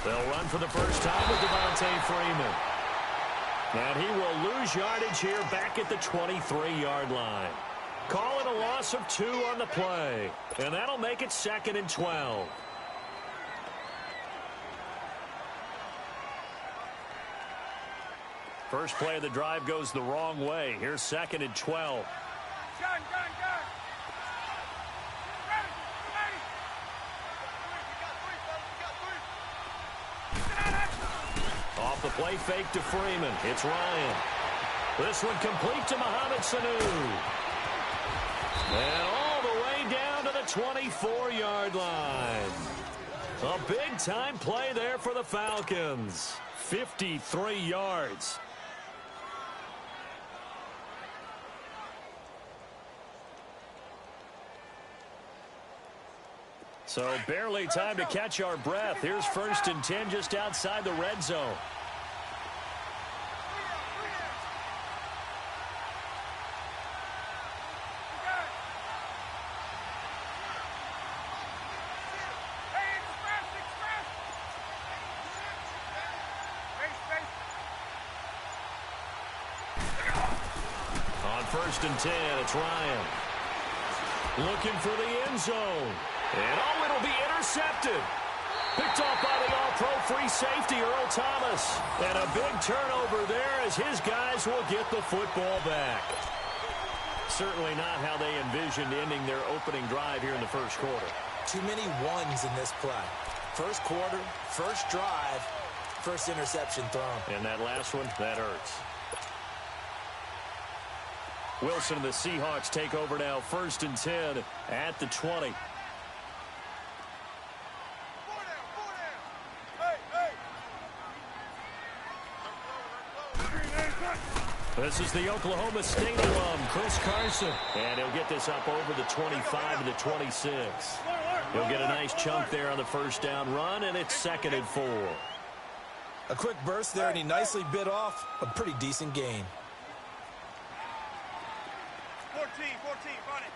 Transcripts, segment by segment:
They'll run for the first time with Devontae Freeman. And he will lose yardage here back at the 23-yard line. Calling a loss of 2 on the play. And that'll make it 2nd and 12. First play of the drive goes the wrong way. Here's 2nd and 12. Off the play fake to Freeman. It's Ryan. This one complete to Mohamed Sanu. And all the way down to the 24-yard line. A big-time play there for the Falcons. 53 yards. So barely time to catch our breath. Here's 1st and 10 just outside the red zone. On 1st and 10, it's Ryan. Looking for the end zone. And oh, it'll be intercepted. Picked off by the all-pro free safety, Earl Thomas. And a big turnover there as his guys will get the football back. Certainly not how they envisioned ending their opening drive here in the first quarter. Too many ones in this play. First quarter, first drive, first interception thrown. And that last one, that hurts. Wilson and the Seahawks take over now, 1st and 10 at the 20. This is the Oklahoma State alum, Chris Carson. And he'll get this up over the 25 to the 26. He'll get a nice chunk there on the first down run, and it's 2nd and 4. A quick burst there, and he nicely bit off a pretty decent gain. 14, funny.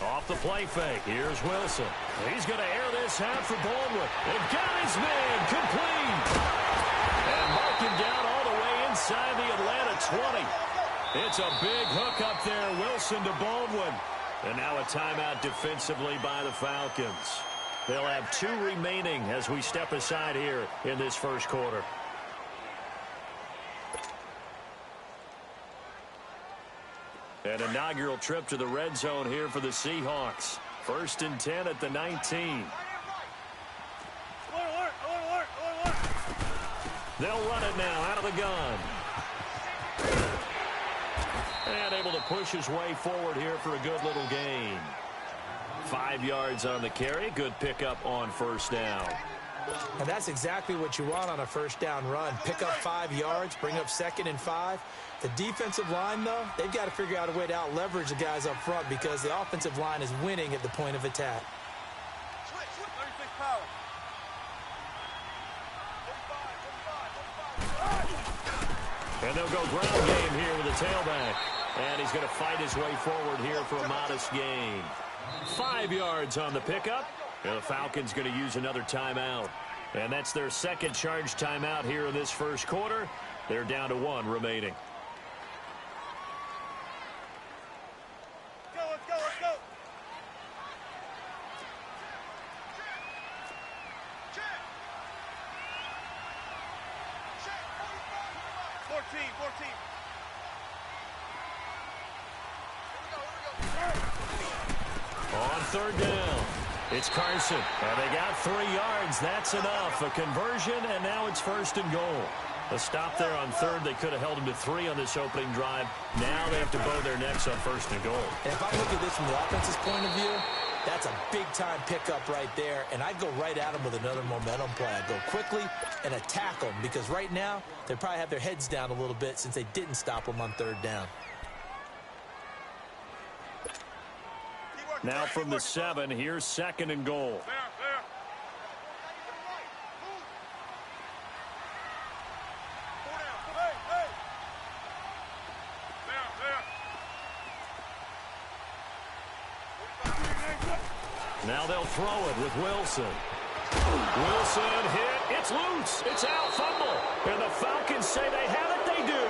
Off the play fake. Here's Wilson. He's going to air this out for Baldwin. They've got his man complete. And mark him down all the way inside the Atlanta 20. It's a big hook up there. Wilson to Baldwin. And now a timeout defensively by the Falcons. They'll have 2 remaining as we step aside here in this first quarter. An inaugural trip to the red zone here for the Seahawks. 1st and 10 at the 19. They'll run it now out of the gun. And able to push his way forward here for a good little gain. 5 yards on the carry. Good pickup on first down. And that's exactly what you want on a first down run. Pick up 5 yards, bring up 2nd and 5. The defensive line, though, they've got to figure out a way to out-leverage the guys up front because the offensive line is winning at the point of attack. And they'll go ground game here with the tailback. And he's going to fight his way forward here for a modest gain. 5 yards on the pickup. And the Falcons going to use another timeout. And that's their second charge timeout here in this first quarter. They're down to 1 remaining. Let's go. Check. 14. On 3rd down, it's Carson. And they got 3 yards. That's enough. A conversion, and now it's 1st and goal. A stop there on 3rd. They could have held him to 3 on this opening drive. Now they have to bow their necks on 1st and goal. And if I look at this from the offense's point of view, that's a big-time pickup right there. And I'd go right at them with another momentum play. I'd go quickly and attack them because right now they probably have their heads down a little bit since they didn't stop them on 3rd down. Now from the 7, here's 2nd and goal. Now they'll throw it with Wilson. Wilson hit. It's loose. It's out. Fumble. And the Falcons say they have it. They do.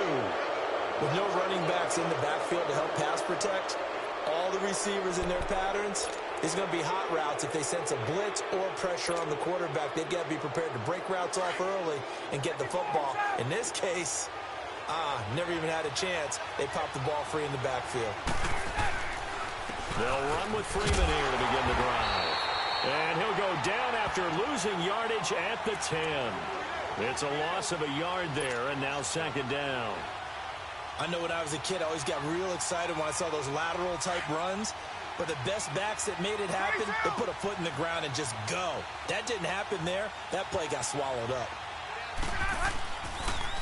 With no running backs in the backfield to help pass protect, all the receivers in their patterns, it's going to be hot routes. If they sense a blitz or pressure on the quarterback, they've got to be prepared to break routes off early and get the football. In this case, never even had a chance. They popped the ball free in the backfield. They'll run with Freeman here to begin the drive. And he'll go down after losing yardage at the 10. It's a loss of a yard there, and now second down. I know when I was a kid, I always got real excited when I saw those lateral-type runs. But the best backs that made it happen, they put a foot in the ground and just go. That didn't happen there. That play got swallowed up.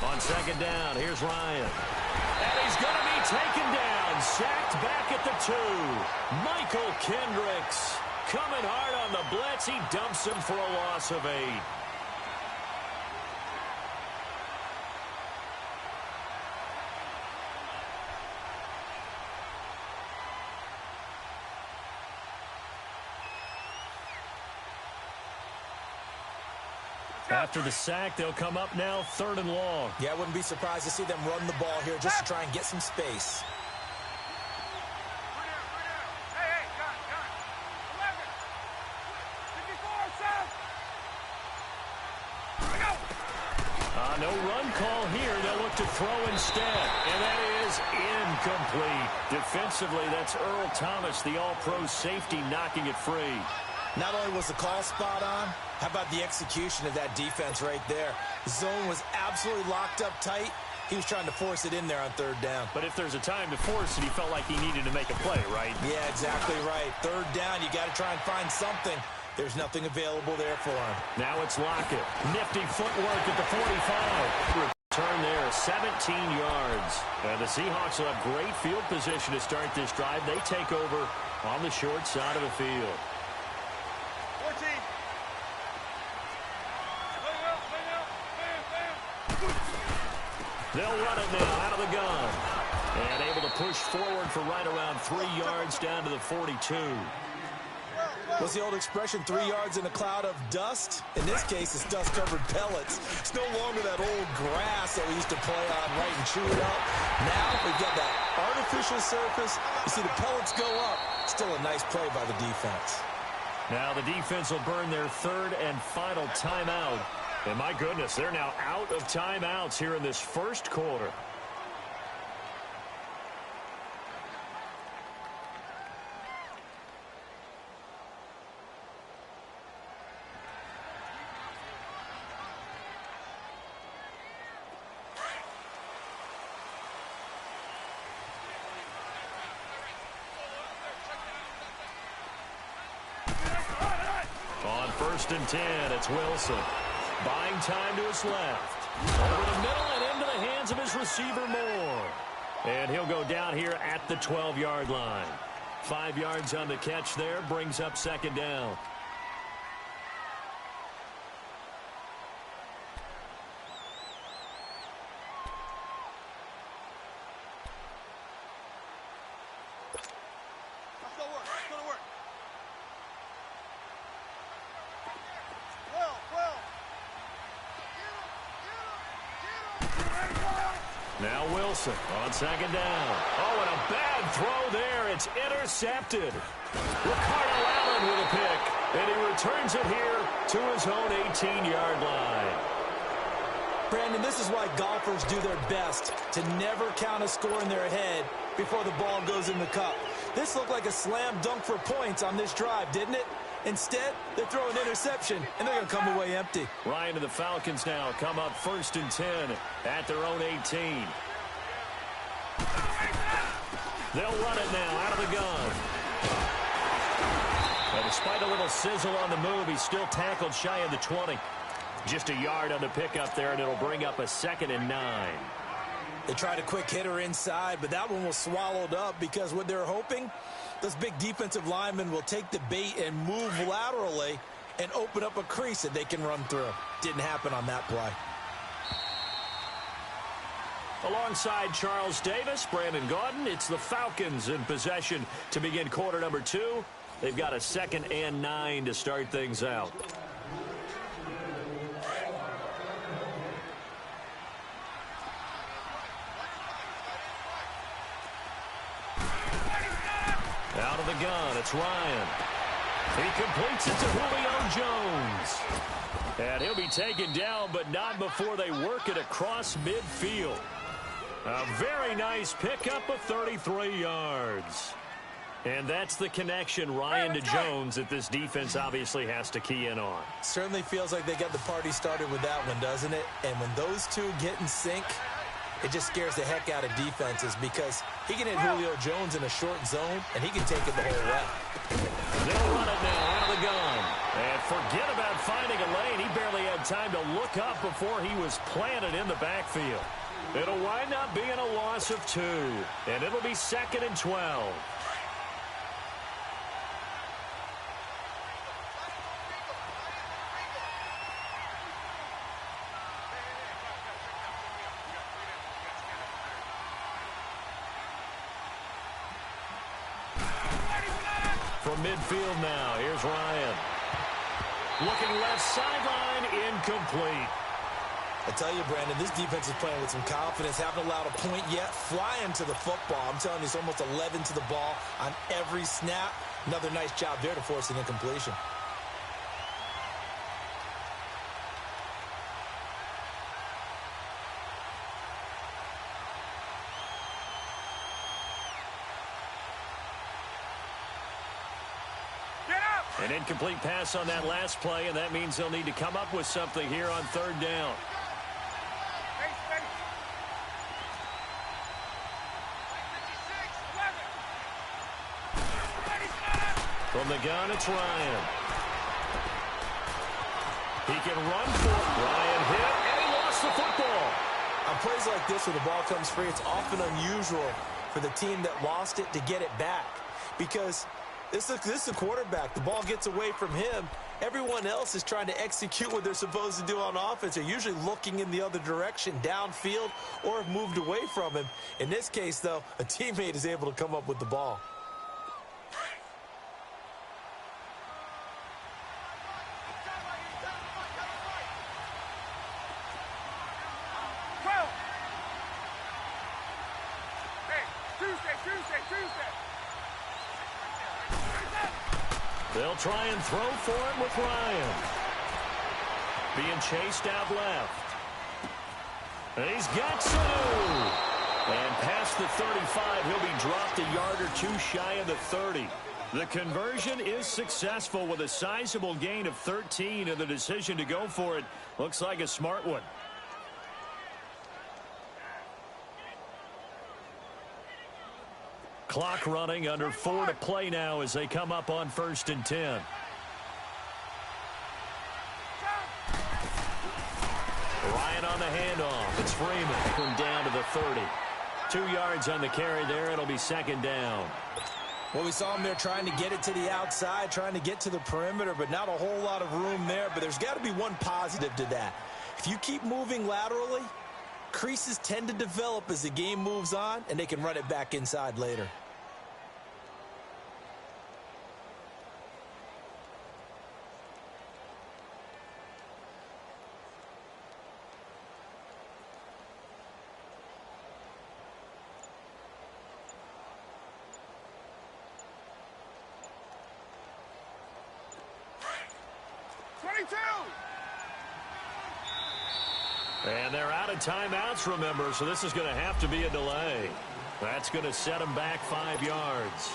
On second down, here's Ryan. And he's going to be taken down. Sacked back at the 2. Michael Kendricks coming hard on the blitz. He dumps him for a loss of 8. After the sack, they'll come up now 3rd and long. Yeah, I wouldn't be surprised to see them run the ball here just to try and get some space. Hey, gun. 11. 54, south. Go. No run call here. They'll look to throw instead. And that is incomplete. Defensively, that's Earl Thomas, the all-pro safety, knocking it free. Not only was the call spot on, how about the execution of that defense right there? The zone was absolutely locked up tight. He was trying to force it in there on 3rd down. But if there's a time to force it, he felt like he needed to make a play, right? Yeah, exactly right. 3rd down, you got to try and find something. There's nothing available there for him. Now it's Lockett. Nifty footwork at the 45. Return there, 17 yards. And the Seahawks will have great field position to start this drive. They take over on the short side of the field. 14. They'll run it now out of the gun. And able to push forward for right around 3 yards down to the 42. What's the old expression, 3 yards in a cloud of dust? In this case, it's dust-covered pellets. It's no longer that old grass that we used to play on, right, and chew it up. Now we've got that artificial surface. You see the pellets go up. Still a nice play by the defense. Now the defense will burn their 3rd and final timeout. And my goodness, they're now out of timeouts here in this first quarter. On 1st and 10, it's Wilson. Buying time to his left. Over the middle and into the hands of his receiver, Moore. And he'll go down here at the 12-yard line. 5 yards on the catch there, brings up second down. Let's go work. Now Wilson on second down. Oh, and a bad throw there. It's intercepted. Ricardo Allen with a pick. And he returns it here to his own 18-yard line. Brandon, this is why golfers do their best to never count a score in their head before the ball goes in the cup. This looked like a slam dunk for points on this drive, didn't it? Instead, they throw an interception, and they're going to come away empty. Ryan and the Falcons now come up 1st and 10 at their own 18. They'll run it now out of the gun. And despite a little sizzle on the move, he's still tackled shy of the 20. Just a yard on the pickup there, and it'll bring up a 2nd and 9. They tried a quick hitter inside, but that one was swallowed up because what they're hoping, those big defensive linemen will take the bait and move laterally and open up a crease that they can run through. Didn't happen on that play. Alongside Charles Davis, Brandon Gaudin, it's the Falcons in possession to begin quarter number 2. They've got a 2nd and 9 to start things out. Out of the gun, it's Ryan. He completes it to Julio Jones. And he'll be taken down, but not before they work it across midfield. A very nice pickup of 33 yards. And that's the connection, Ryan to Jones, that this defense obviously has to key in on. Certainly feels like they got the party started with that one, doesn't it? And when those two get in sync, it just scares the heck out of defenses because he can hit Julio Jones in a short zone, and he can take it the whole way. They'll run it now out of the gun. And forget about finding a lane. He barely had time to look up before he was planted in the backfield. It'll wind up being a loss of 2, and it'll be 2nd and 12. From midfield now, here's Ryan. Looking left sideline, incomplete. I tell you, Brandon, this defense is playing with some confidence. Haven't allowed a point yet. Flying to the football. I'm telling you, it's almost 11 to the ball on every snap. Another nice job there to force an incompletion. An incomplete pass on that last play, and that means they'll need to come up with something here on 3rd down. From the gun, it's Ryan. He can run for it. Ryan hit, and he lost the football. On plays like this where the ball comes free, it's often unusual for the team that lost it to get it back because this is a quarterback. The ball gets away from him. Everyone else is trying to execute what they're supposed to do on offense. They're usually looking in the other direction, downfield, or have moved away from him. In this case, though, a teammate is able to come up with the ball. They'll try and throw for it with Ryan. Being chased out left. And he's got Sanu. And past the 35, he'll be dropped a yard or 2 shy of the 30. The conversion is successful with a sizable gain of 13, and the decision to go for it looks like a smart one. Clock running, under 4 to play now as they come up on 1st and 10. Ryan on the handoff. It's Freeman down to the 30. 2 yards on the carry there. It'll be 2nd down. Well, we saw him there trying to get it to the outside, trying to get to the perimeter, but not a whole lot of room there. But there's got to be one positive to that. If you keep moving laterally, creases tend to develop as the game moves on, and they can run it back inside later. And they're out of timeouts, remember, so this is going to have to be a delay. That's going to set them back 5 yards.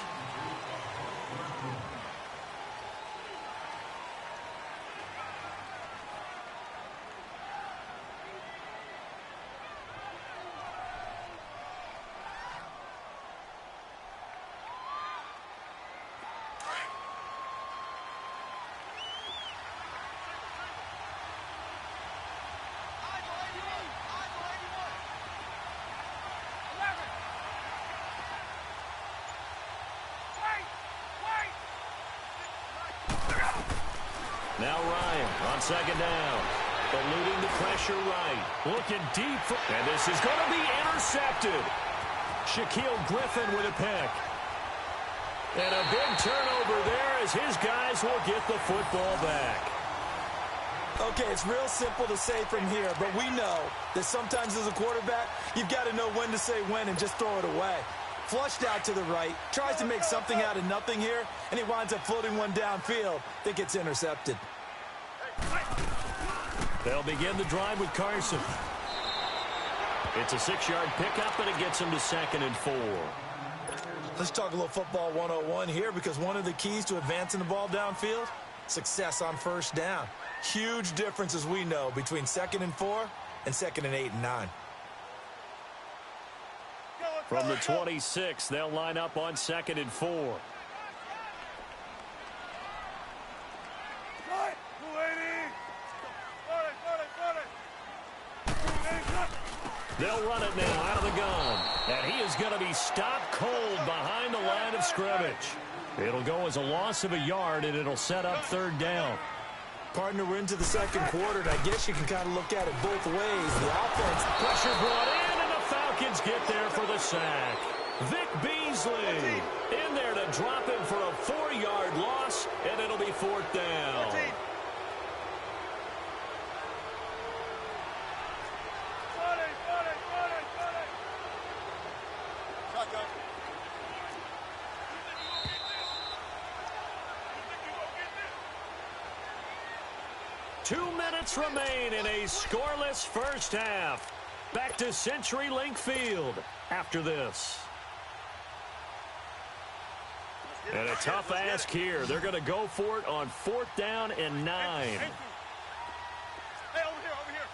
Now Ryan on 2nd down. Eluding the pressure right. Looking deep. And this is going to be intercepted. Shaquille Griffin with a pick. And a big turnover there as his guys will get the football back. Okay, it's real simple to say from here, but we know that sometimes as a quarterback, you've got to know when to say when and just throw it away. Flushed out to the right, tries to make something out of nothing here, and he winds up floating one downfield that gets intercepted. They'll begin the drive with Carson. It's a 6-yard pickup, and it gets him to 2nd and 4. Let's talk a little football 101 here, because one of the keys to advancing the ball downfield, success on first down. Huge difference, as we know, between 2nd and 4 and 2nd and 8 and 9. From the 26, they'll line up on 2nd and 4. They'll run it now out of the gun. And he is going to be stopped cold behind the line of scrimmage. It'll go as a loss of a yard, and it'll set up 3rd down. Partner, we're into the 2nd quarter, and I guess you can kind of look at it both ways. The offense. Pressure brought in, and the Falcons get there for the sack. Vic Beasley in there to drop him for a 4-yard loss, and it'll be 4th down. 14. 2 minutes remain in a scoreless first half. Back to CenturyLink Field after this. And a tough ask here. They're going to go for it on 4th down and 9. Hey, over here.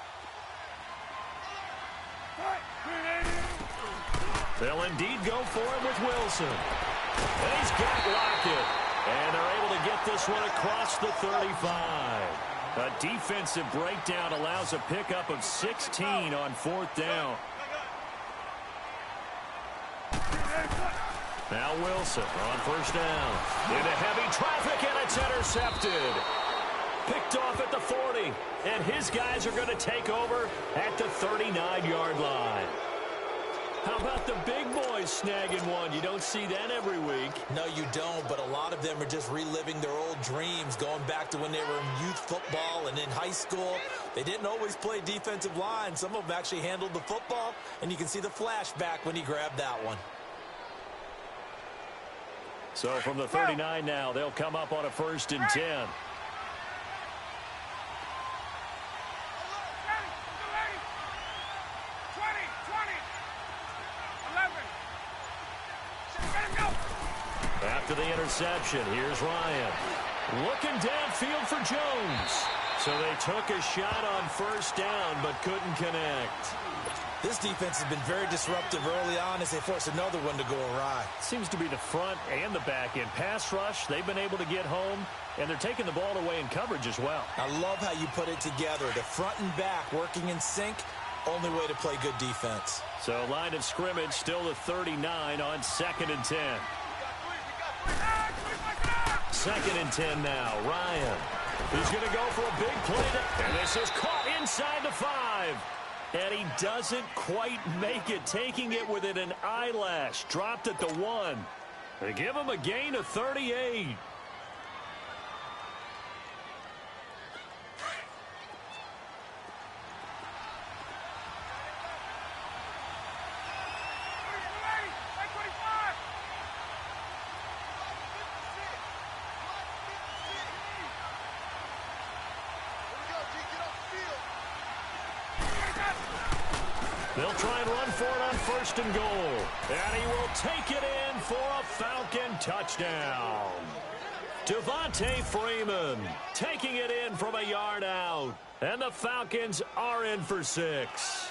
They'll indeed go for it with Wilson. And he's got Lockett. And they're able to get this one across the 35. A defensive breakdown allows a pickup of 16 on 4th down. Now Wilson on 1st down. Into heavy traffic, and it's intercepted. Picked off at the 40. And his guys are going to take over at the 39-yard line. How about the big boys snagging one? You don't see that every week. No, you don't, but a lot of them are just reliving their old dreams, going back to when they were in youth football and in high school. They didn't always play defensive line. Some of them actually handled the football, and you can see the flashback when he grabbed that one. So from the 39 now, they'll come up on a 1st and 10. After the interception, here's Ryan. Looking downfield for Jones. So they took a shot on 1st down, but couldn't connect. This defense has been very disruptive early on as they force another one to go awry. Seems to be the front and the back end. Pass rush, they've been able to get home, and they're taking the ball away in coverage as well. I love how you put it together. The front and back working in sync, only way to play good defense. So line of scrimmage still the 39 on 2nd and 10. 2nd and 10 now. Ryan. He's going to go for a big play. And this is caught inside the 5. And he doesn't quite make it, taking it within an eyelash. Dropped at the 1. They give him a gain of 38. They'll try and run for it on 1st and goal. And he will take it in for a Falcon touchdown. Devontae Freeman taking it in from a yard out. And the Falcons are in for 6.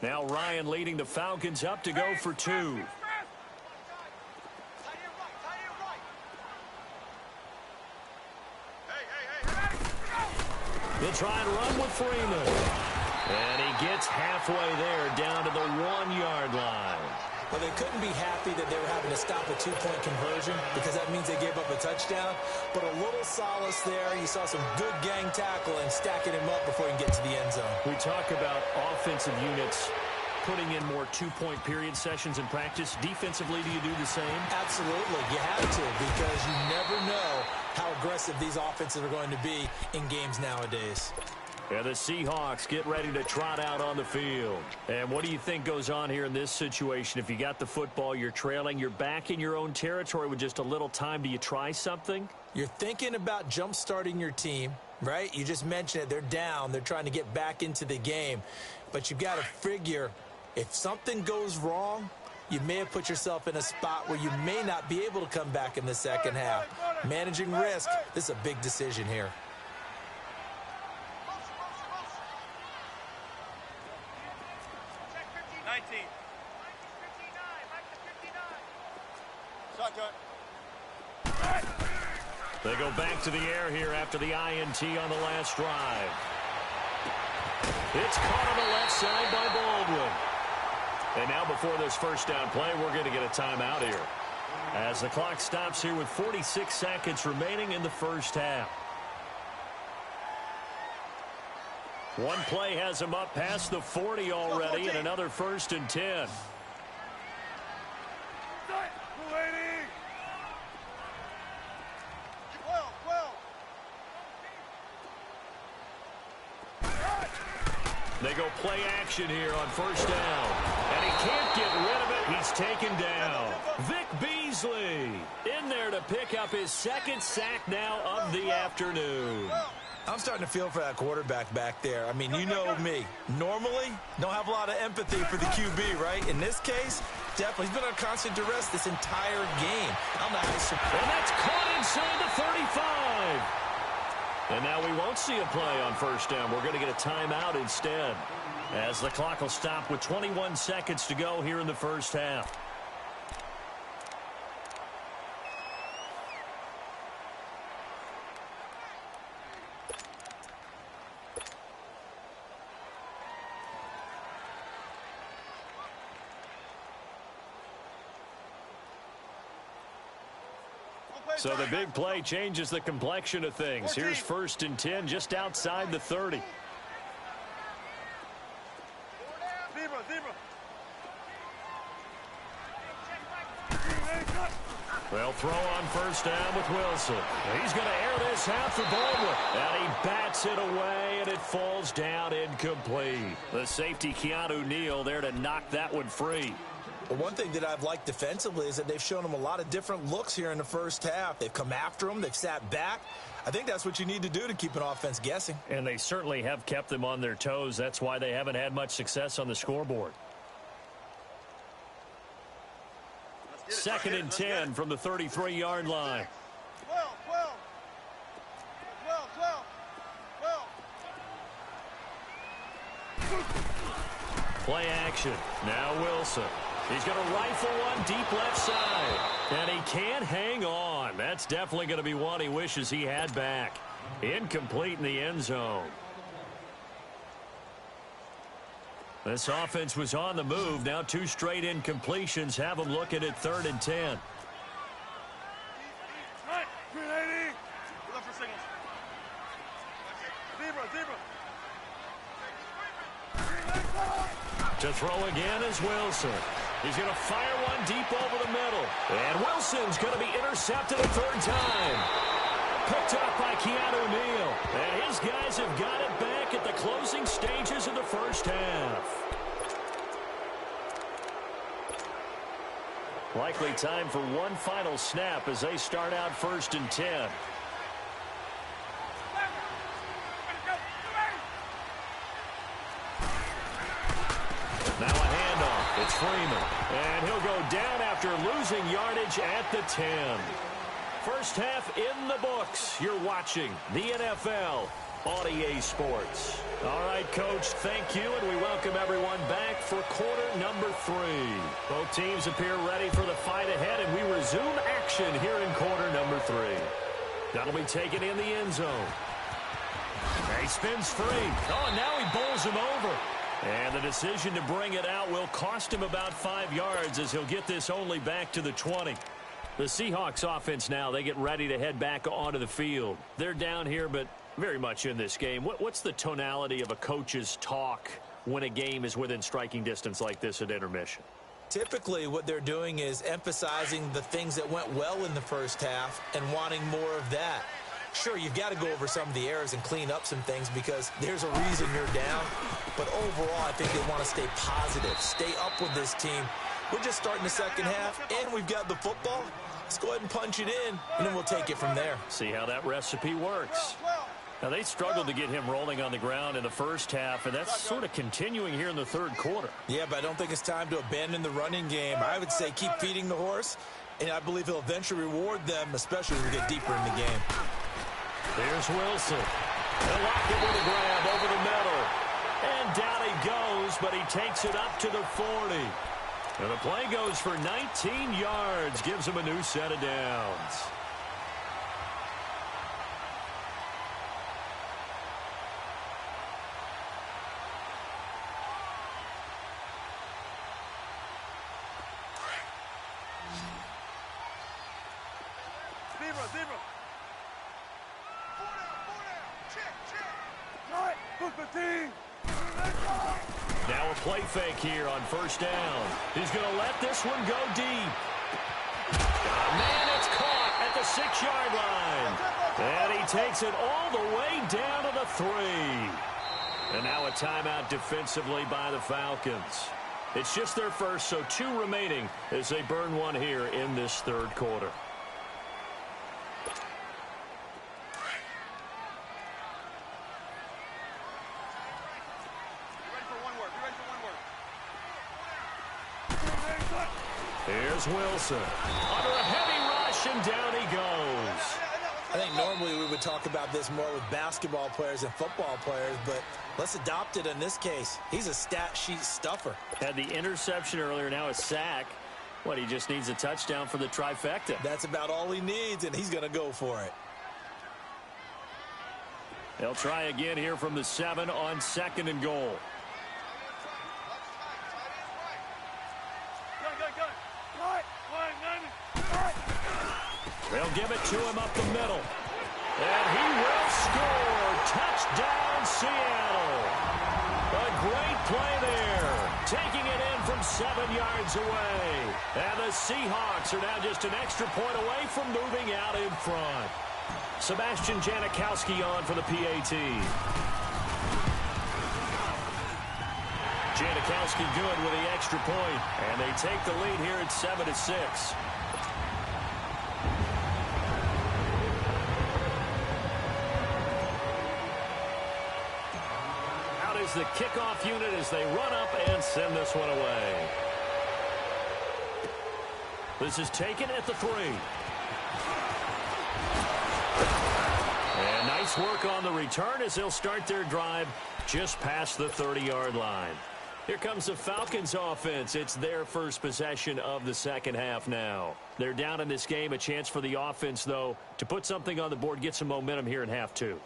Now Ryan leading the Falcons up to go for 2. They'll try and run with Freeman. And he gets halfway there down to the 1-yard line. Well, they couldn't be happy that they were having to stop a two-point conversion because that means they gave up a touchdown. But a little solace there. You saw some good gang tackling, stacking him up before he can get to the end zone. We talk about offensive units putting in more two-point period sessions in practice. Defensively, do you do the same? Absolutely. You have to, because you never know how aggressive these offenses are going to be in games nowadays. Yeah, the Seahawks get ready to trot out on the field. And what do you think goes on here in this situation? If you got the football, you're trailing, you're back in your own territory with just a little time. Do you try something? You're thinking about jump-starting your team, right? You just mentioned it. They're down. They're trying to get back into the game. But you've got to figure, if something goes wrong, you may have put yourself in a spot where you may not be able to come back in the second half. Managing risk, this is a big decision here. 19. Shotgun. They go back to the air here after the INT on the last drive. It's caught on the left side by Baldwin. And now before this first down play, we're going to get a timeout here, as the clock stops here with 46 seconds remaining in the first half. One play has him up past the 40 already, and another 1st and 10. They go play action here on first down. And he can't get rid of it. He's taken down. Vic Beasley in there to pick up his 2nd sack now of the afternoon. I'm starting to feel for that quarterback back there. I mean, you know me. Normally, don't have a lot of empathy for the QB, right? In this case, definitely. He's been on constant duress this entire game. I don't know how he's surprised. And that's caught inside the 35. And now we won't see a play on first down. We're going to get a timeout instead, as the clock will stop with 21 seconds to go here in the first half. So the big play changes the complexion of things. Here's 1st and 10 just outside the 30. They'll throw on first down with Wilson. He's going to air this out for Baldwin. And he bats it away, and it falls down incomplete. The safety, Keanu Neal, there to knock that one free. But one thing that I've liked defensively is that they've shown him a lot of different looks here in the first half. They've come after him. They've sat back. I think that's what you need to do to keep an offense guessing. And they certainly have kept them on their toes. That's why they haven't had much success on the scoreboard. 2nd and 10 from the 33-yard line. 12. Play action. Now Wilson. He's going to rifle one deep left side. And he can't hang on. That's definitely going to be one he wishes he had back. Incomplete in the end zone. This offense was on the move. Now 2 straight incompletions have them looking at 3rd and 10. To throw again is Wilson. He's going to fire one deep over the middle. And Wilson's going to be intercepted a 3rd time. Picked up by Keanu Neal. And his guys have got it back at the closing stages of the first half. Likely time for one final snap as they start out 1st and 10. Now a handoff. It's Freeman. And he'll go down after losing yardage at the 10. First half in the books. You're watching the NFL on EA Sports. All right, Coach, thank you, and we welcome everyone back for quarter number 3. Both teams appear ready for the fight ahead, and we resume action here in quarter number 3. That'll be taken in the end zone. He spins free. Oh, and now he bowls him over. And the decision to bring it out will cost him about 5 yards as he'll get this only back to the 20. The Seahawks offense now, they get ready to head back onto the field. They're down here, but very much in this game. What's the tonality of a coach's talk when a game is within striking distance like this at intermission? Typically, what they're doing is emphasizing the things that went well in the first half and wanting more of that. Sure, you've got to go over some of the errors and clean up some things because there's a reason you're down. But overall, I think they want to stay positive, stay up with this team. We're just starting the second half, and we've got the football. Let's go ahead and punch it in, and then we'll take it from there. See how that recipe works. Now, they struggled to get him rolling on the ground in the first half, and that's sort of continuing here in the third quarter. Yeah, but I don't think it's time to abandon the running game. I would say keep feeding the horse, and I believe he'll eventually reward them, especially as we get deeper in the game. Here's Wilson. They'll lock it with a grab over the middle. And down he goes, but he takes it up to the 40. And the play goes for 19 yards, gives him a new set of downs. Zebra. 4 down. Check. 15. Now a play fake here on first down. He's going to let this one go deep. Man, it's caught at the 6-yard line. And he takes it all the way down to the 3. And now a timeout defensively by the Falcons. It's just their first, so 2 remaining as they burn one here in this third quarter. Here's Wilson. Under a heavy rush, and down he goes. I think normally we would talk about this more with basketball players and football players, but let's adopt it in this case. He's a stat sheet stuffer. Had the interception earlier, now a sack. What, he just needs a touchdown for the trifecta. That's about all he needs, and he's going to go for it. They'll try again here from the 7 on 2nd and goal. They'll give it to him up the middle. And he will score. Touchdown, Seattle. A great play there. Taking it in from 7 yards away. And the Seahawks are now just an extra point away from moving out in front. Sebastian Janikowski on for the PAT. Janikowski good with the extra point. And they take the lead here at 7-6. The kickoff unit as they run up and send this one away. This is taken at the 3. And nice work on the return as they'll start their drive just past the 30-yard line. Here comes the Falcons offense. It's their first possession of the second half now. They're down in this game. A chance for the offense, though, to put something on the board, get some momentum here in half 2.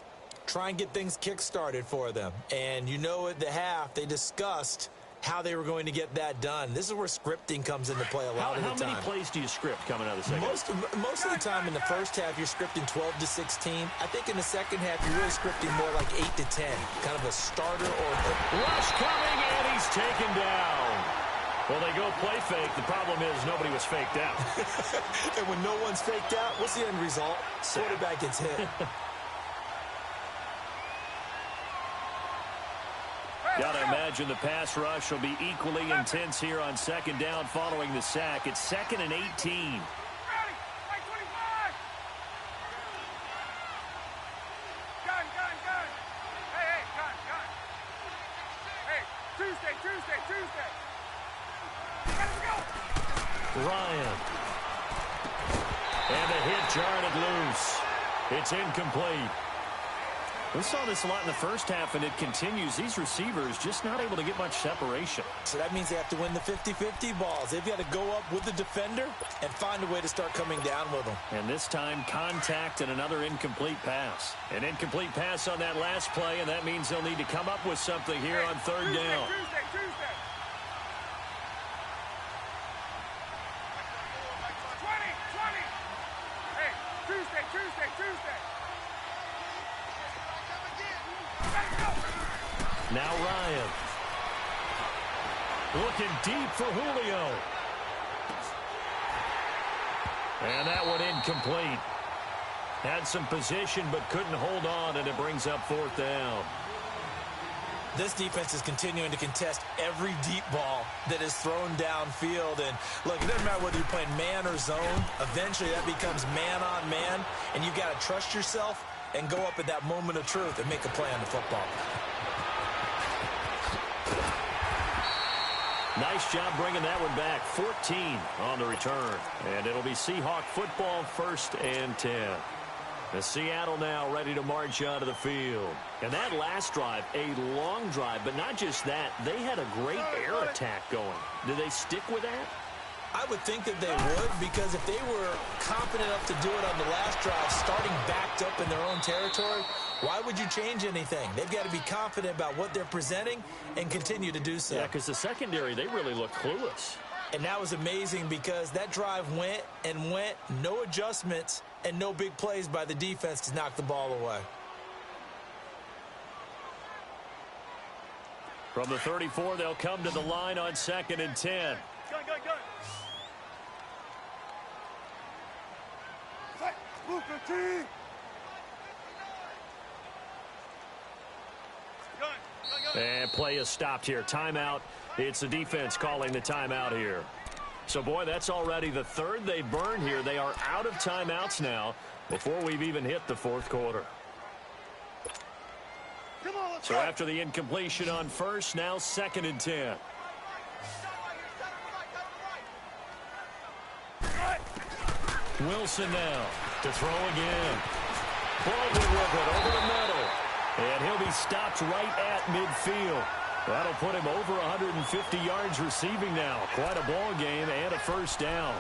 Try and get things kick-started for them. And you know at the half, they discussed how they were going to get that done. This is where scripting comes into play a lot of the time. How many plays do you script coming out of the second half? Most of the time in the first half, you're scripting 12 to 16. I think in the second half, you're really scripting more like 8 to 10. Kind of a starter or... Rush coming, and he's taken down. Well, they go play fake. The problem is nobody was faked out. And when no one's faked out, what's the end result? Quarterback gets hit. Gotta imagine the pass rush will be equally intense here on second down following the sack. It's 2nd and 18. Ready! Right 25! Gun! Hey, gun! Hey, Tuesday! Let's go! Ryan. And the hit jarred it loose. It's incomplete. We saw this a lot in the first half, and it continues. These receivers just not able to get much separation. So that means they have to win the 50-50 balls. They've got to go up with the defender and find a way to start coming down with them. And this time, contact and another incomplete pass. An incomplete pass on that last play, and that means they'll need to come up with something here on third down. Tuesday. 20. Hey, Tuesday. Now Ryan. Looking deep for Julio. And that one incomplete. Had some position but couldn't hold on, and it brings up fourth down. This defense is continuing to contest every deep ball that is thrown downfield. And, look, it doesn't matter whether you're playing man or zone. Eventually, that becomes man-on-man, and you've got to trust yourself and go up at that moment of truth and make a play on the football. Nice job bringing that one back. 14 on the return. And it'll be Seahawk football, 1st and 10. The Seattle now ready to march onto the field. And that last drive, a long drive, but not just that. They had a great air attack going. Do they stick with that? I would think that they would, because if they were confident enough to do it on the last drive, starting backed up in their own territory, why would you change anything? They've got to be confident about what they're presenting and continue to do so. Yeah, because the secondary, they really look clueless. And that was amazing because that drive went, no adjustments, and no big plays by the defense to knock the ball away. From the 34, they'll come to the line on 2nd and 10. Gun. Booker T. Gun. And play is stopped here. Timeout. It's the defense calling the timeout here. So, boy, that's already the third they burned here. They are out of timeouts now before we've even hit the fourth quarter. Come on, let's So go. after the incompletion on first, now 2nd and 10. Wilson now to throw again. Baldwin with it over the middle. And he'll be stopped right at midfield. That'll put him over 150 yards receiving now. Quite a ball game and a first down.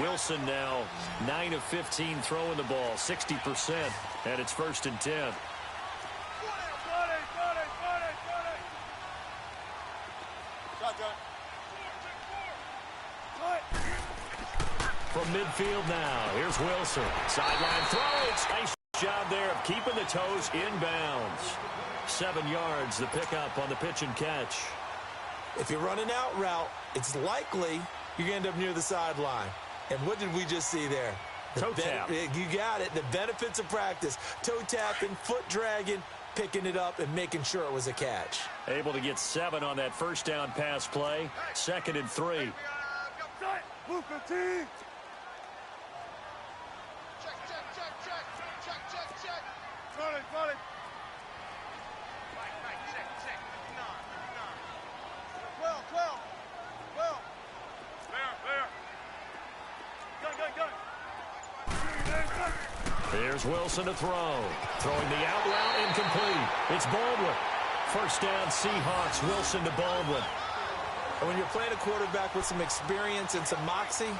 Wilson now 9 of 15 throwing the ball, 60%, and it's 1st and 10. From midfield now, here's Wilson. Sideline throw. It's nice job there of keeping the toes inbounds. 7 yards, the pickup on the pitch and catch. If you're running out route, it's likely you're going to end up near the sideline. And what did we just see there? Toe tap. You got it. The benefits of practice. Toe tapping, foot dragging, picking it up, and making sure it was a catch. Able to get 7 on that first down pass play. 2nd and 3. Booker T. Run it. Well. There. Gun. Here's Wilson to throw. Throwing the out route incomplete. It's Baldwin. First down Seahawks. Wilson to Baldwin. And when you're playing a quarterback with some experience and some moxie,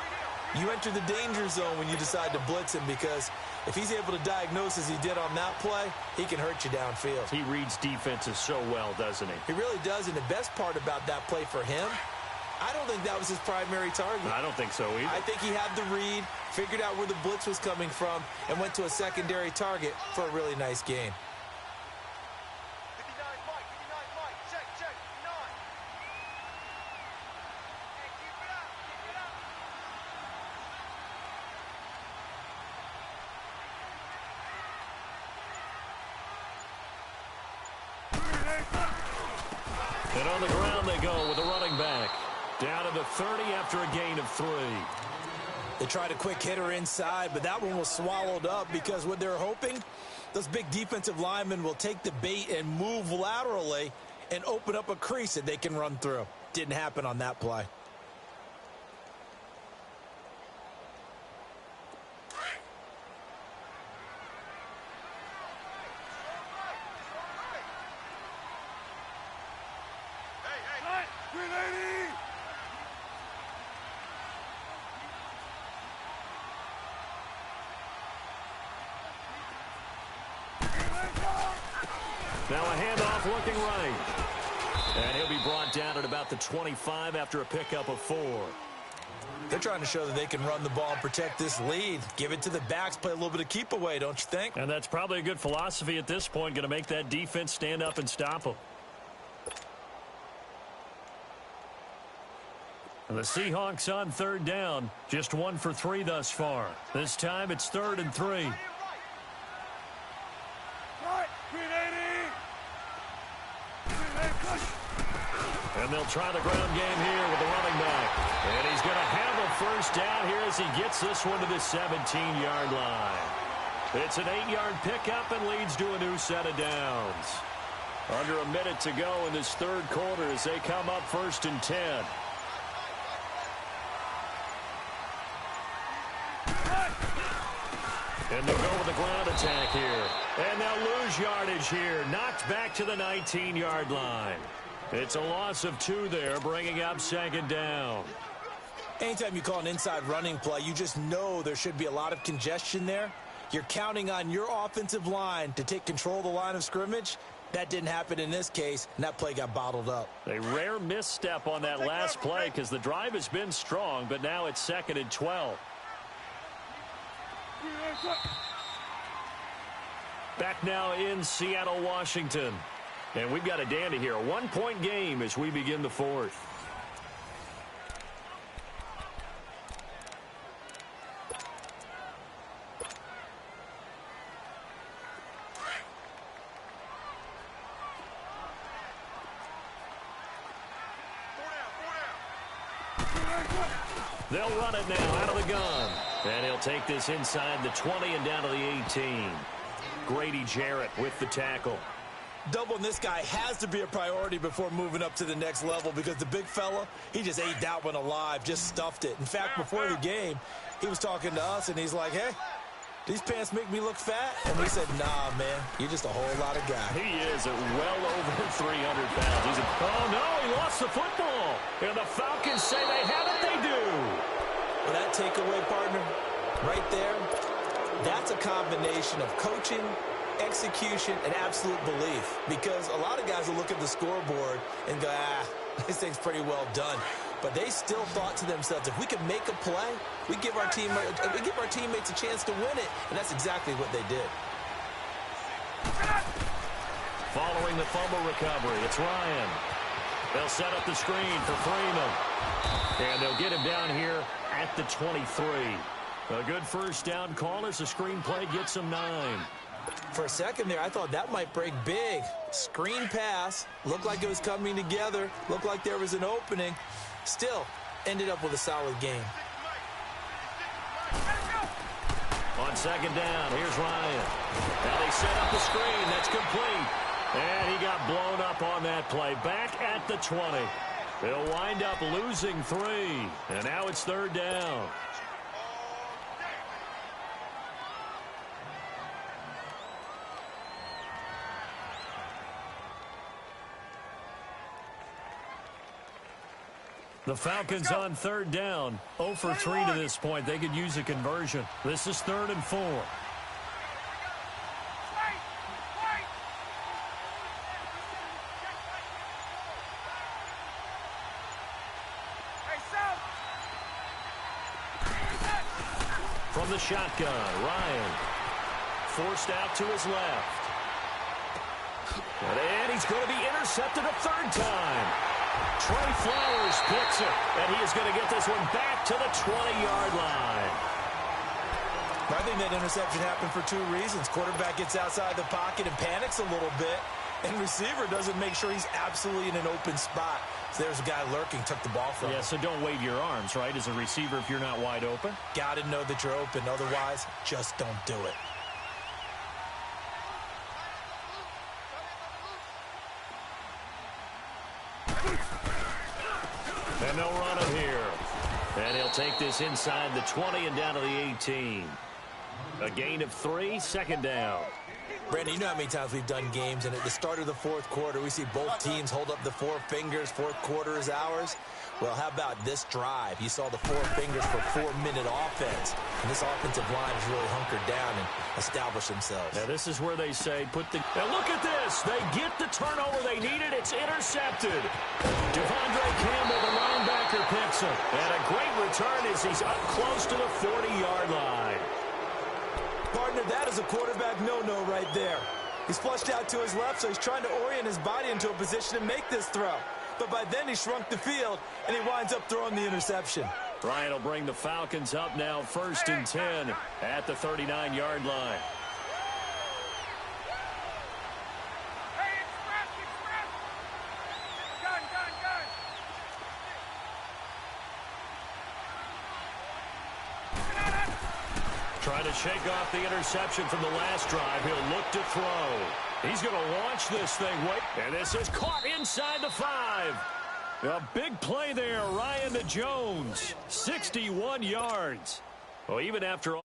you enter the danger zone when you decide to blitz him, because if he's able to diagnose as he did on that play, he can hurt you downfield. He reads defenses so well, doesn't he? He really does, and the best part about that play for him, I don't think that was his primary target. I don't think so either. I think he had the read, figured out where the blitz was coming from, and went to a secondary target for a really nice gain. And on the ground they go with a running back. Down to the 30 after a gain of 3. They tried a quick hitter inside, but that one was swallowed up because what they're hoping, those big defensive linemen will take the bait and move laterally and open up a crease that they can run through. Didn't happen on that play. Now a handoff looking right. And he'll be brought down at about the 25 after a pickup of 4. They're trying to show that they can run the ball and protect this lead. Give it to the backs, play a little bit of keep away, don't you think? And that's probably a good philosophy at this point, going to make that defense stand up and stop them. And the Seahawks on 3rd down, just 1 for 3 thus far. This time it's 3rd and 3. And they'll try the ground game here with the running back. And he's going to handle first down here as he gets this one to the 17-yard line. It's an 8-yard pickup and leads to a new set of downs. Under a minute to go in this 3rd quarter as they come up 1st and 10. And they'll go with the ground attack here. And they'll lose yardage here. Knocked back to the 19-yard line. It's a loss of 2 there, bringing up 2nd down. Anytime you call an inside running play, you just know there should be a lot of congestion there. You're counting on your offensive line to take control of the line of scrimmage. That didn't happen in this case, and that play got bottled up. A rare misstep on that last play because the drive has been strong, but now it's 2nd and 12. Back now in Seattle, Washington. And we've got a dandy here. A 1-point game as we begin the 4th. They'll run it now out of the gun. And he'll take this inside the 20 and down to the 18. Grady Jarrett with the tackle. Doubling this guy has to be a priority before moving up to the next level because the big fella, he just ate that one alive, just stuffed it. In fact, before the game, he was talking to us, and he's like, hey, these pants make me look fat? And we said, nah, man, you're just a whole lot of guy. He is at well over 300 pounds. Oh, no, he lost the football. And the Falcons say they have it, they do. Well, that takeaway, partner, right there, that's a combination of coaching, execution, and absolute belief. Because a lot of guys will look at the scoreboard and go, this thing's pretty well done. But they still thought to themselves, if we can make a play, we give our teammates a chance to win it. And that's exactly what they did. Following the fumble recovery, it's Ryan. They'll set up the screen for Freeman. And they'll get him down here at the 23. A good first down call as the screen play gets him 9. For a second there, I thought that might break big. Screen pass, looked like it was coming together, looked like there was an opening. Still, ended up with a solid game. On second down, here's Ryan. Now they set up the screen. That's complete. And he got blown up on that play. Back at the 20. They'll wind up losing 3. And now it's 3rd down. The Falcons on 3rd down. 0 for 3 to this point. They could use a conversion. This is 3rd and 4. From the shotgun, Ryan. Forced out to his left. And he's going to be intercepted a 3rd time. Trey Flowers picks it, and he is going to get this one back to the 20-yard line. I think that interception happened for 2 reasons. Quarterback gets outside the pocket and panics a little bit, and receiver doesn't make sure he's absolutely in an open spot. So there's a guy lurking, took the ball from him. Yeah, so don't wave your arms, right, as a receiver if you're not wide open. Got to know that you're open. Otherwise, just don't do it. And they'll run it here. And he'll take this inside the 20 and down to the 18. A gain of 3, second down. Brandon, you know how many times we've done games, and at the start of the fourth quarter, we see both teams hold up the 4 fingers, fourth quarter is ours. Well, how about this drive? You saw the 4 fingers for 4-minute offense, and this offensive line has really hunkered down and established themselves. Now, this is where they say, Now, look at this. They get the turnover they needed. It's intercepted. Devondre Campbell, the linebacker, picks him. And a great return as he's up close to the 40-yard line. Partner, that is a quarterback no-no right there. He's flushed out to his left, so he's trying to orient his body into a position to make this throw. But by then, he shrunk the field, and he winds up throwing the interception. Bryant will bring the Falcons up now, 1st and 10 at the 39-yard line. Trying to shake off the interception from the last drive. He'll look to throw. He's going to launch this thing. And this is caught inside the 5. A big play there, Ryan to Jones. 61 yards. Well, even after all,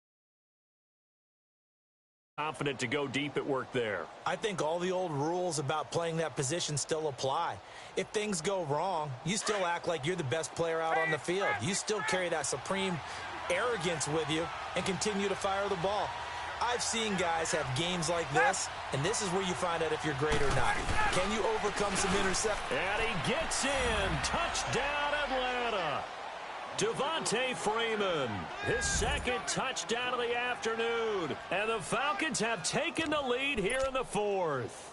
confident to go deep at work there. I think all the old rules about playing that position still apply. If things go wrong, you still act like you're the best player out on the field. You still carry that supreme arrogance with you and continue to fire the ball. I've seen guys have games like this, and this is where you find out if you're great or not. Can you overcome some interceptions? And he gets in. Touchdown, Atlanta. Devontae Freeman, his second touchdown of the afternoon. And the Falcons have taken the lead here in the 4th.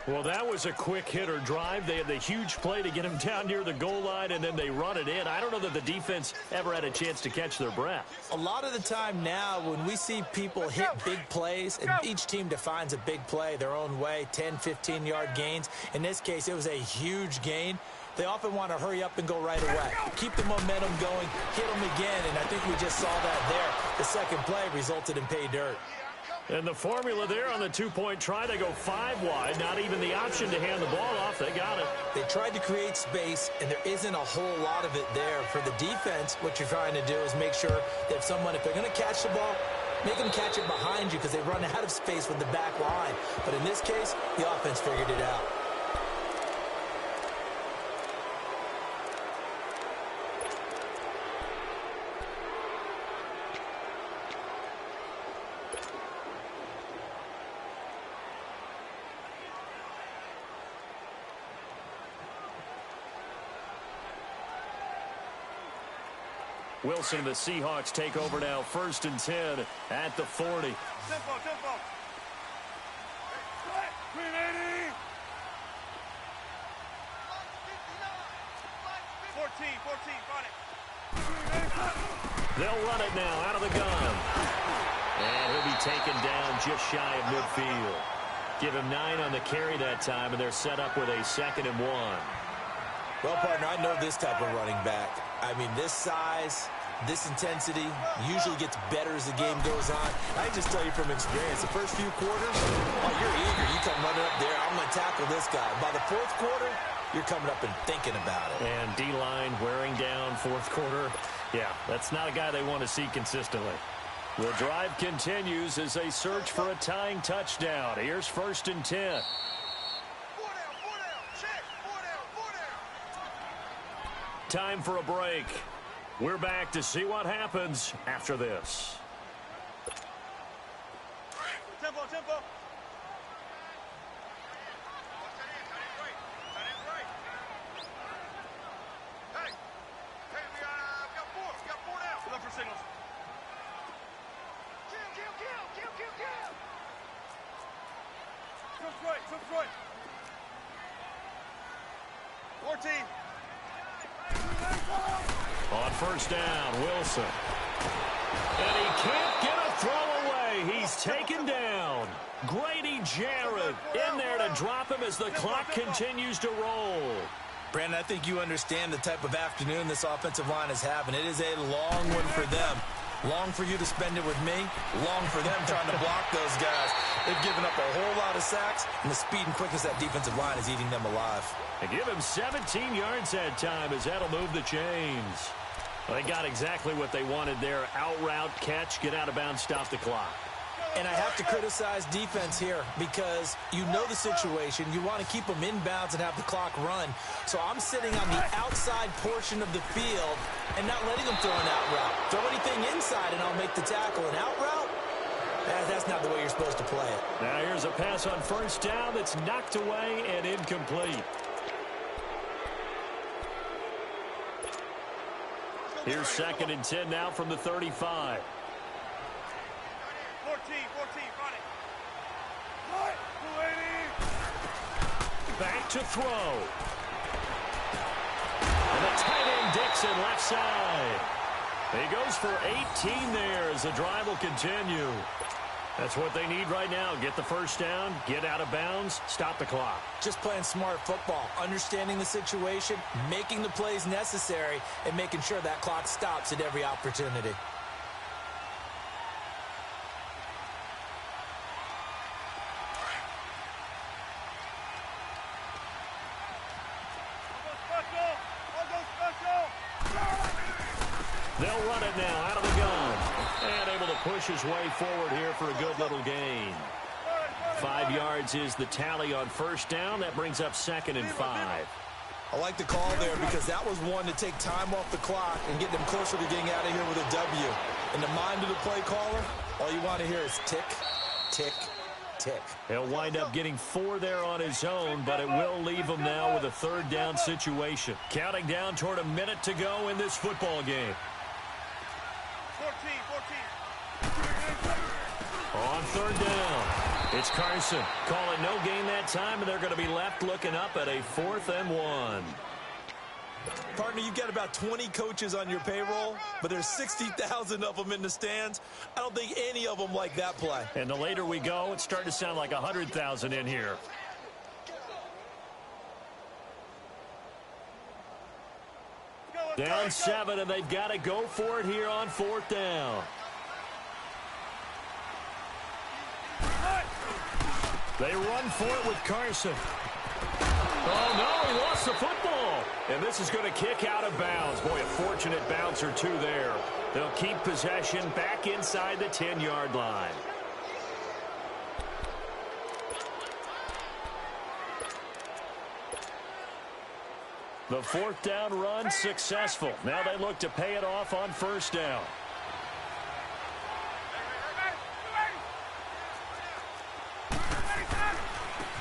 Well, that was a quick hitter drive. They had the huge play to get him down near the goal line, and then they run it in. I don't know that the defense ever had a chance to catch their breath. A lot of the time now when we see people hit big plays, and each team defines a big play their own way, 10, 15-yard gains. In this case, it was a huge gain. They often want to hurry up and go right away. Keep the momentum going, hit them again, and I think we just saw that there. The second play resulted in pay dirt. And the formula there on the 2-point try, they go 5 wide. Not even the option to hand the ball off. They got it. They tried to create space, and there isn't a whole lot of it there. For the defense, what you're trying to do is make sure that if they're going to catch the ball, make them catch it behind you because they run out of space with the back line. But in this case, the offense figured it out. Wilson, the Seahawks take over now, 1st and 10 at the 40. Tempo. 380. 14, got it. They'll run it now out of the gun. And he'll be taken down just shy of midfield. Give him 9 on the carry that time, and they're set up with a 2nd and 1. Well, partner, I know this type of running back. I mean, this size, this intensity usually gets better as the game goes on. I can just tell you from experience, the first few quarters, you're eager. You come running up there, I'm going to tackle this guy. By the 4th quarter, you're coming up and thinking about it. And D-line wearing down 4th quarter. Yeah, that's not a guy they want to see consistently. The drive continues as they search for a tying touchdown. Here's 1st and 10. Time for a break. We're back to see what happens after this. Tempo. Hey, we got 4 now. Look for signals. Kill. Took right. 14. On 1st down, Wilson. And he can't get a throw away. He's taken down. Grady Jarrett in there to drop him as the clock continues to roll. Brandon, I think you understand the type of afternoon this offensive line is having. It is a long one for them. Long for you to spend it with me. Long for them trying to block those guys. They've given up a whole lot of sacks, and the speed and quickness of that defensive line is eating them alive. They give him 17 yards that time as that'll move the chains. Well, they got exactly what they wanted there. Out route, catch, get out of bounds, stop the clock. And I have to criticize defense here because you know the situation. You want to keep them inbounds and have the clock run. So I'm sitting on the outside portion of the field and not letting them throw an out route. Throw anything inside and I'll make the tackle. An out route? That's not the way you're supposed to play it. Now here's a pass on first down that's knocked away and incomplete. Here's 2nd and 10 now from the 35. 14, run it. 280. Back to throw. And the tight end Dixon left side. He goes for 18 there as the drive will continue. That's what they need right now. Get the first down, get out of bounds, stop the clock. Just playing smart football, understanding the situation, making the plays necessary, and making sure that clock stops at every opportunity. They'll run it now out of the gun. And able to push his way forward here for a good little gain. 5 yards is the tally on first down. That brings up 2nd and 5. I like the call there because that was one to take time off the clock and get them closer to getting out of here with a W. In the mind of the play caller, all you want to hear is tick, tick, tick. He'll wind up getting 4 there on his own, but it will leave him now with a 3rd down situation. Counting down toward a minute to go in this football game. 14. On 3rd down, it's Carson. Calling no gain that time, and they're going to be left looking up at a 4th and 1. Partner, you've got about 20 coaches on your payroll, but there's 60,000 of them in the stands. I don't think any of them like that play. And the later we go, it's starting to sound like 100,000 in here. Down 7, and they've got to go for it here on 4th down. They run for it with Carson. Oh, no, he lost the football. And this is going to kick out of bounds. Boy, a fortunate bounce or two there. They'll keep possession back inside the 10-yard line. The 4th down run successful. Now they look to pay it off on first down.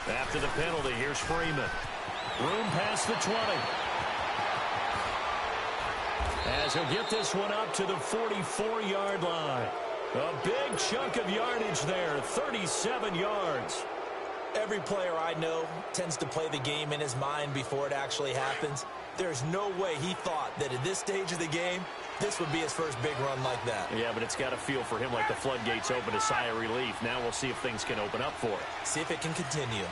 After the penalty, here's Freeman. Room past the 20. As he'll get this one up to the 44-yard line. A big chunk of yardage there, 37 yards. Every player I know tends to play the game in his mind before it actually happens. There's no way he thought that at this stage of the game, this would be his first big run like that. Yeah, but it's got to feel for him like the floodgates open, a sigh of relief. Now we'll see if things can open up for it. See if it can continue.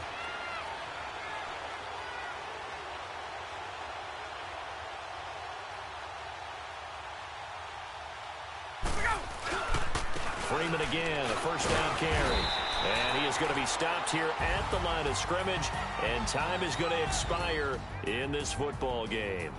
Freeman again, a first down carry. And he is going to be stopped here at the line of scrimmage, and time is going to expire in this football game.